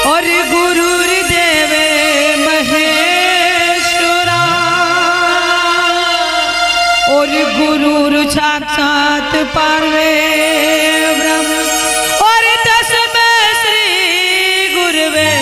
और गुरुर्देव महेश्वरा और गुरुर साक्षात पार्वे ब्रह्म और तस्मै श्री गुरुवे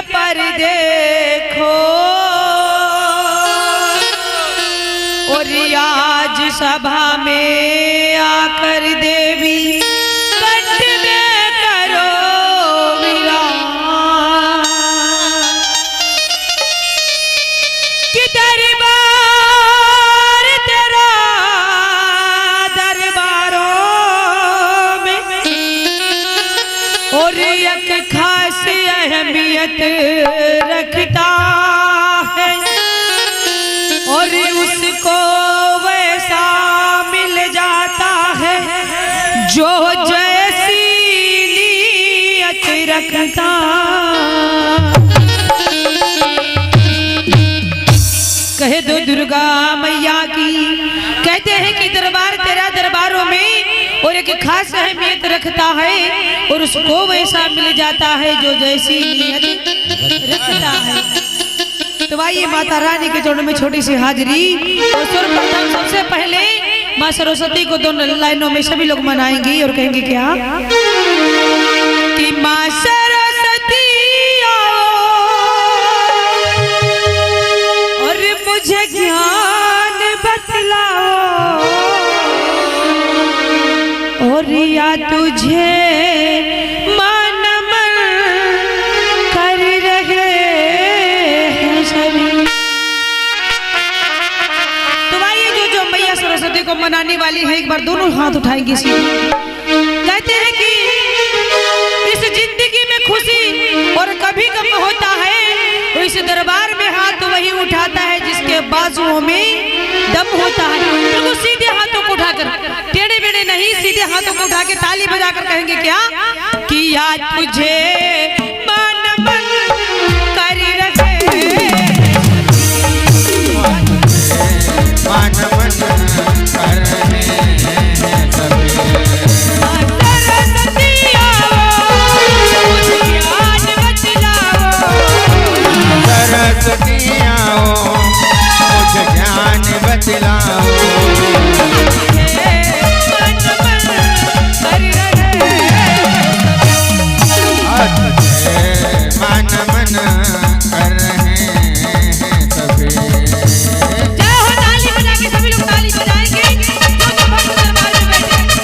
पर देखो और आज सभा में आकर देवी कंठ में करो विराम कि दरबार तेरा दरबारों में और एक खास अहमियत रखता है और उसको वैसा मिल जाता है जो जैसी नीयत रखता। कहे दो दुर्गा मैया की। कहते हैं कि दरबार तेरा दरबारों में और एक खास अहमियत रखता है और उसको वैसा मिल जाता है जो जैसी नियत रखता है। तो आइए माता रानी के चरणों में छोटी सी हाजिरी और सर्वप्रथम सबसे पहले माँ सरस्वती को दोनों लाइनों में सभी लोग मनाएंगे और कहेंगे क्या कि माँ सरस्वती आओ और मुझे ज्ञान बतलाओ और या तुझे मान मन कर रहे हैं सभी। तो आइए जो मैया सरस्वती को मनाने वाली है एक बार दोनों हाथ उठाएंगे सीधे। कहते हैं कि इस जिंदगी में खुशी और कभी कभी होता है तो इस दरबार में हाथ वही उठाता है जिसके बाजुओं में दम होता है। तो सीधे हाथों को उठाकर टेढ़े बेड़े नहीं सीधे हाथों को उठा के ताली बजाकर कहेंगे क्या कि आज तुझे मान मन कर रहे मान मन कर रहे सभी। सरस्वती आओ मुझे ज्ञान बतलाओ सरस्वती आओ मुझे ज्ञान बतलाओ मान मन कर रहे हैं सभी। जय हो। ताली बजा के सभी लोग ताली बजाएंगे जो भक्त दरबार में बैठे।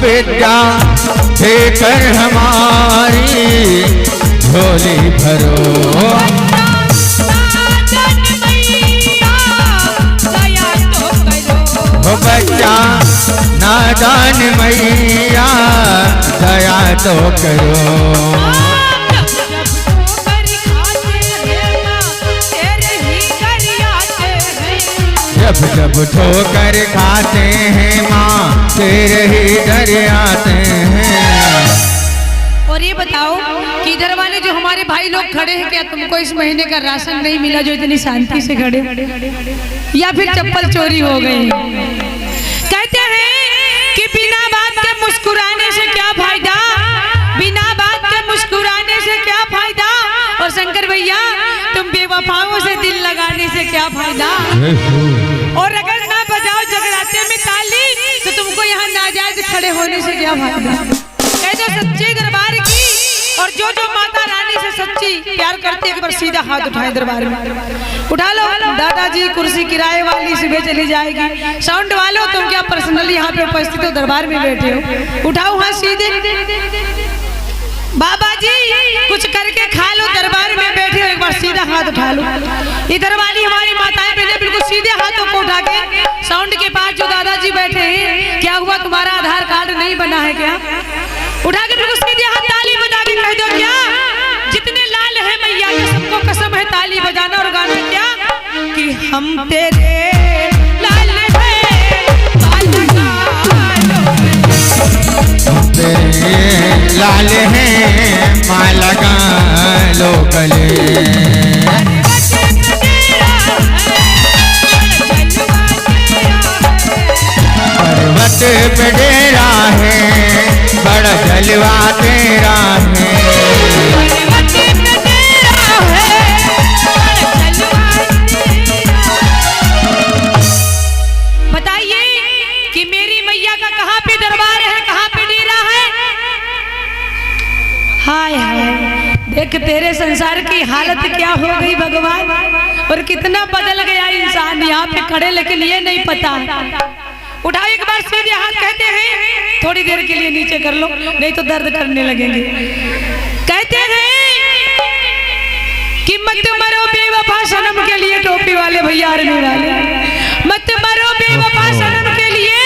विद्या देकर हमारी झोली भरो हो बच्चा नादान मैया दया तो करो। जब जब ठोकर खाते हैं माँ तेरे ही डर आते हैं। और ये बताओ कि इधर वाले जो हमारे भाई लोग खड़े हैं क्या तुमको इस महीने का राशन नहीं मिला जो इतनी शांति से खड़े या फिर चप्पल चोरी हो गई। कहते हैं कि बिना बात के मुस्कुराने से क्या फायदा, बिना बात के मुस्कुराने से क्या फायदा। और शंकर भैया तुम बेवफाओं से दिल लगाने से क्या फायदा। और अगर ना बजाओ जगराते में ताली तो तुमको यहाँ नाजायज खड़े होने से क्या फायदा। कहते सच्चे दरबार की इंतजार करते एक बार सीधा हाथ उठाए दरबार में। उठा लो दादाजी, कुर्सी किराए वाली सुबह चली जाएगी। साउंड वालों तुम क्या पर्सनली यहाँ पे उपस्थित हो, दरबार में बैठे हो, उठाओ हाथ सीधे। बाबा जी कुछ करके खा लो, दरबार में बैठे हो, एक बार सीधा हाथ उठा लो। इधर वाली हमारी माताएं बहनें बिल्कुल सीधे हाथों को उठा के साउंड के पास जो दादाजी बैठे हैं, क्या हुआ तुम्हारा आधार कार्ड नहीं बना है क्या? उठा के बिल्कुल सीधे हाथ ताली बजा के कह दो क्या जितने लाल है मैया के सबको कसम है ताली बजाना और गाना क्या कि हम तेरे लाल तेरे लाल हैं माला का लो गले। पर्वत पे डेरा है बड़ा जलवा तेरा है। बताइए कि मेरी मैया का कहाँ पे दरबार है, कहाँ पे डेरा है? हाय हाय देख तेरे संसार की हालत क्या हो गई भगवान, और कितना बदल गया इंसान। यहाँ पे खड़े लेकिन ये नहीं पता। उठाओ एक बार सीधे हाथ, कहते हैं थोड़ी देर के लिए नीचे कर लो नहीं तो दर्द करने लगेंगे। कहते हैं कि मत मरो बेवफा सनम के लिए, टोपी वाले भैया आर्मी वाले, मत मरो बेवफा सनम के लिए,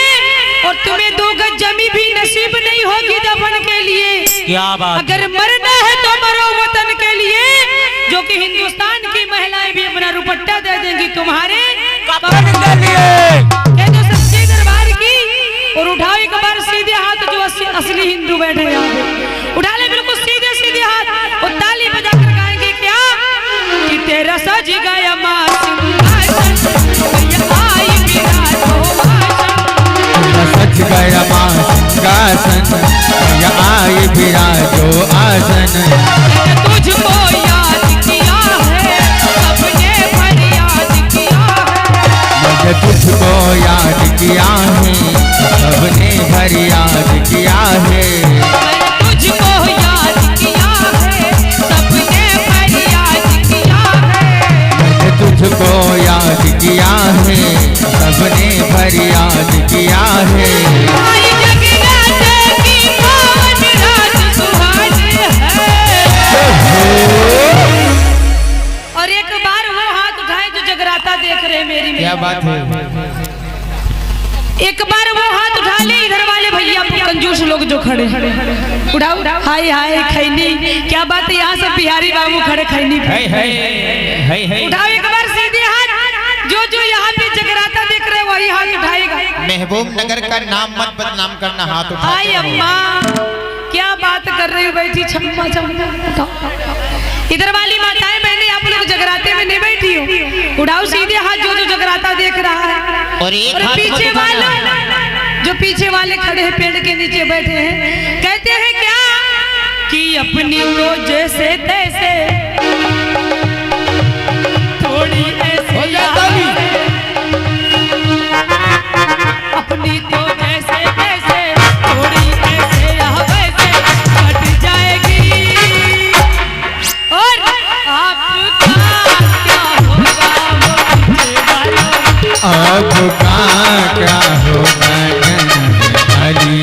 और तुम्हें 2 गज जमी भी नसीब नहीं होगी दफन के लिए। क्या बात, अगर मरना है तो मरो वतन के लिए, जो कि हिंदुस्तान की महिलाएं भी अपना दुपट्टा दे देंगी तुम्हारे कफन के लिए। ये तो सच्चे दरबार की। और उठाओ एक बार सीधे हाथ जो असली हिंदू बैठे यहाँ, उठा ले बिल्कुल सीधे सीधे हाथ और ताली बजाकर गाएंगे क्या कि तेरा सज गया मां सच गया मां सिंहासन, या आई विराजो आसन। तुझको याद किया है सबने फरियाद किया है, मुझे तुझको याद किया है सबने फरियाद किया है। तुझको याद किया है सबने फरियाद किया है, मुझे तुझको याद किया है सबने फरियाद किया है। और एक बार वो हाथ उठाए जो जगराता देख रहे मेरी क्या बात है, एक बार वो हाथ उठा ले इधर वाले भैया कंजूस लोग जो खड़े उठाओ। हाय हाय खैनी, क्या बात है यहाँ से बिहारी बाबू खड़े खैनी उठाओ एक बार सीधे हाथ। जो यहाँ पे जगराता देख रहे वही हाथ उठाएगा। महबूब नगर का नाम मत बदनाम करना, हाथ उठा। हाय अम्मा क्या बात कर रही हो बैठी छम्मा छम्मा। इधर वाली माताएं बहनें आप लोग जगराते में नहीं बैठी हो, उठाओ सीधे हाथ जो जगराता देख रहा है। और एक हाथ पीछे वाले जो पीछे वाले खड़े हैं पेड़ के नीचे बैठे हैं, कहते हैं क्या कि अपनी तो जैसे तैसे थोड़ी ऐसे अपनी तो जैसे तैसे थोड़ी ऐसे यहाँ वैसे कट जाएगी, और आपका क्या होगा अब क्या होगा हरी।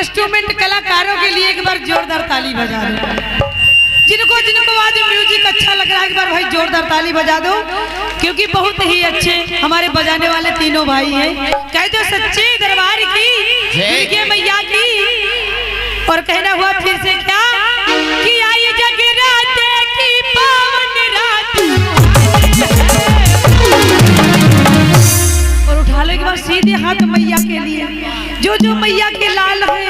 इंस्ट्रूमेंट कलाकारों के लिए एक बार जोरदार ताली बजा दो। जिनको जिनको आज म्यूजिक अच्छा लग रहा है एक बार भाई जोरदार ताली बजा दो, क्योंकि बहुत ही अच्छे हमारे बजाने वाले तीनों भाई हैं। कह दो सच्चे दरबार की दुर्गे मैया की। और कहना हुआ फिर से क्या कि आई जगराते की पावन रात। और उठा लो एक बार सीधे हाथ मैया के लिए। जो मैया के लाल है,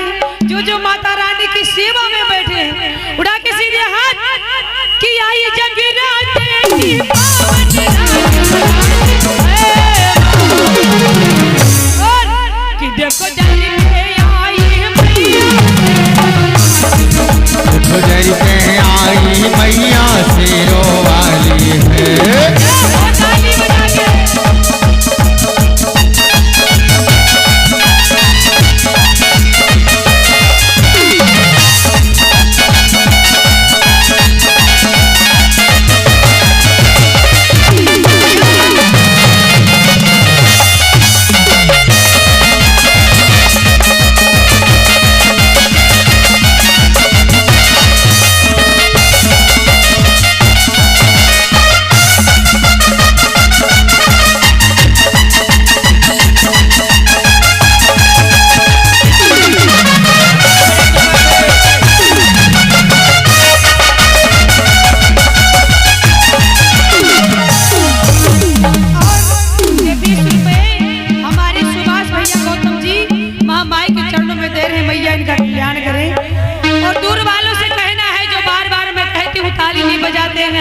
जो माता रानी की सेवा में बैठे हैं, उड़ा के सीधे हाथ कि आई जगराते की पावन रात। और कि देखो जरी पे आई मैया शेरों वाली है।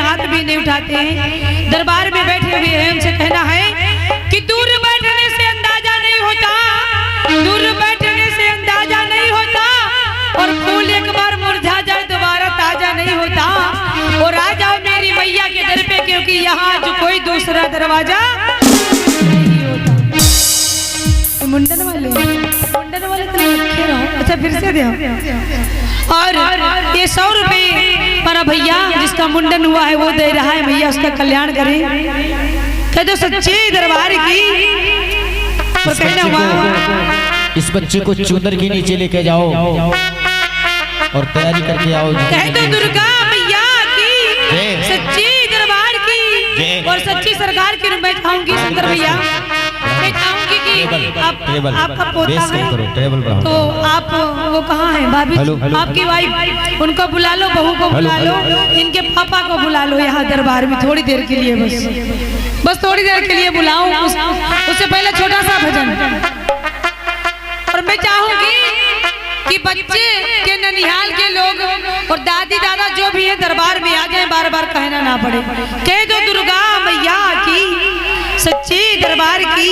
हाथ भी नहीं उठाते हैं। दरबार में बैठे हुए हैं, उनसे कहना है कि दूर बैठने से अंदाजा नहीं होता, दूर बैठने से अंदाजा नहीं होता। और फूल एक बार मुरझा जाए दोबारा ताजा नहीं होता। और आ जाओ मेरी मैया के दर पे, क्योंकि यहाँ जो कोई दूसरा दरवाजा नहीं होता। तो मुंडन वाले तो रखे रहो। अच्छा फिर से दे। और ये 100 रुपए पर भैया जिसका मुंडन हुआ है वो दे रहा है। भैया उसका कल्याण करें। कह दो सच्चे दरबार की। और कहना हुआ इस बच्चे को चुनर के नीचे लेके जाओ और तैयारी करके आओ। कह दो दुर्गा मैया की, सच्ची दरबार की और सच्ची सरकार की। मैं चाहूंगी शंकर भैया, मैं चाहूंगी कि आपका पोता है तो आप वो कहाँ है भाभी, आपकी वाइफ, उनको बुला लो, बहू को बुला लो, इनके पापा को बुला लो यहाँ दरबार में थोड़ी देर के लिए, बस थोड़ी देर के लिए बुलाऊं। उससे पहले छोटा सा भजन। और मैं चाहूंगी कि बच्चे के ननिहाल के लोग और दादी दादा जो भी है दरबार में आ जाए, बार बार कहना ना पड़े। कह दो दुर्गा मैया की, सच्चे दरबार की।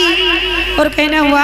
और कहना हुआ